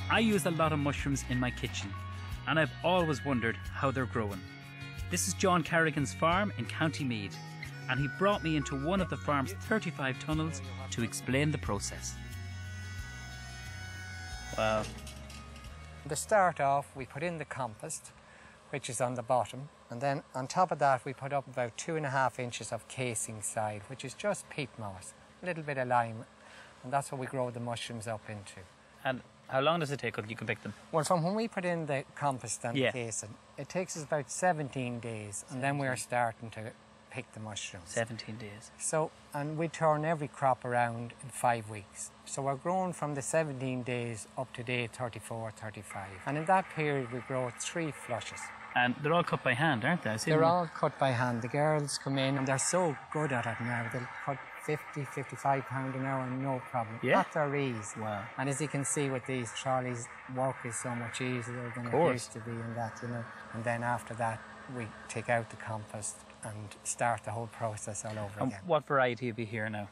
I use a lot of mushrooms in my kitchen, and I've always wondered how they're growing. This is John Kerrigan's farm in County Meath, and he brought me into one of the farm's 35 tunnels to explain the process. Wow. To start off, we put in the compost, which is on the bottom, and then on top of that we put up about 2.5 inches of casing soil, which is just peat moss, a little bit of lime, and that's what we grow the mushrooms up into. And how long does it take until you can pick them? Well, from when we put in the compost and the casing, it takes us about 17 days, and then we're starting to pick the mushrooms. 17 days. So, and we turn every crop around in 5 weeks. So we're growing from the 17 days up to day 34, 35. And in that period we grow 3 flushes. And they're all cut by hand, aren't they? They're all cut by hand. The girls come in and they're so good at it now. They'll cut 50, 55 pound an hour, no problem. Yeah. At their ease. Wow. And as you can see with these trolleys, work is so much easier than it used to be in that, you know. And then after that, we take out the compost and start the whole process all over again. What variety have you here now?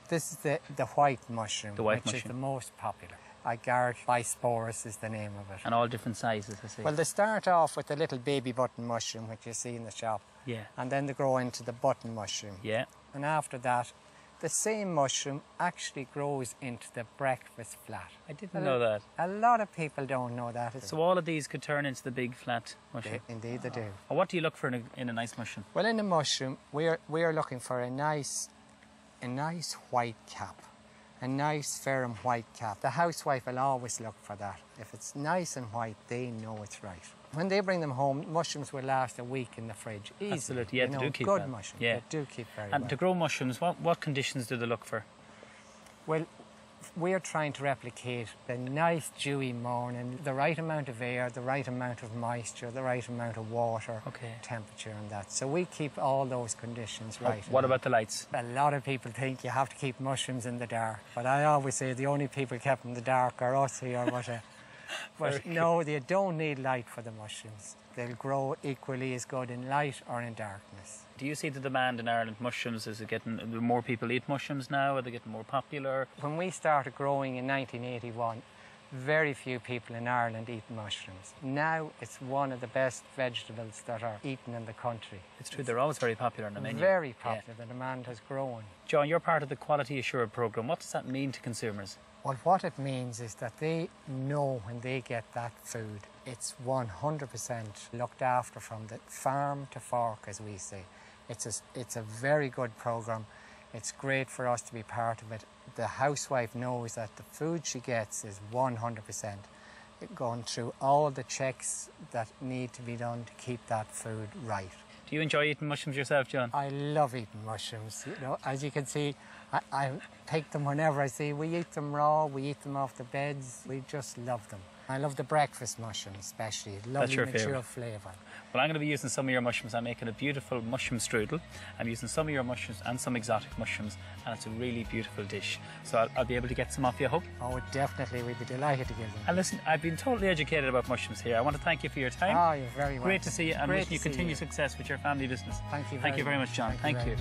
This is the white mushroom, which is the most popular. Agaric bisporus is the name of it. And all different sizes, I see. Well, they start off with the little baby button mushroom, which you see in the shop. Yeah. And then they grow into the button mushroom. Yeah. And after that, the same mushroom actually grows into the breakfast flat. I didn't know that. A lot of people don't know that. So all of these could turn into the big flat mushroom? Indeed they do. And what do you look for in a nice mushroom? Well, in a mushroom, we're looking for a nice white cap. A nice firm white cap. The housewife will always look for that. If it's nice and white, they know it's right. When they bring them home, mushrooms will last a week in the fridge. Easily. Absolutely, yeah, they do keep good well. mushrooms. Yeah. They do keep very And well. to grow mushrooms, what conditions do they look for? Well, we're trying to replicate the nice dewy morning, the right amount of air, the right amount of moisture, the right amount of water, temperature and that. So we keep all those conditions right. What about the lights? A lot of people think you have to keep mushrooms in the dark, but I always say the only people kept in the dark are us here. But no, they don't need light for the mushrooms. They'll grow equally as good in light or in darkness. Do you see the demand in Ireland mushrooms? Is it getting, do more people eat mushrooms now? Are they getting more popular? When we started growing in 1981, very few people in Ireland eat mushrooms. Now it's one of the best vegetables that are eaten in the country. It's true, they're always very popular on the menu. Very popular, the demand has grown. John, you're part of the Quality Assured programme. What does that mean to consumers? Well, what it means is that they know when they get that food, it's 100% looked after from the farm to fork, as we say. It's a very good programme. It's great for us to be part of it. The housewife knows that the food she gets is 100%, going through all the checks that need to be done to keep that food right. Do you enjoy eating mushrooms yourself, John? I love eating mushrooms. You know, as you can see, I pick them whenever I see. We eat them raw, we eat them off the beds. We just love them. I love the breakfast mushroom especially. Lovely mature flavour. Well, I'm going to be using some of your mushrooms. I'm making a beautiful mushroom strudel. I'm using some of your mushrooms and some exotic mushrooms, and it's a really beautiful dish. So I'll be able to get some off you, I hope. Oh, definitely. We'd be delighted to give them. And listen, I've been totally educated about mushrooms here. I want to thank you for your time. Oh, you're very welcome. Great to see you, and wishing you continued success with your family business. Thank you very much, John. Thank you.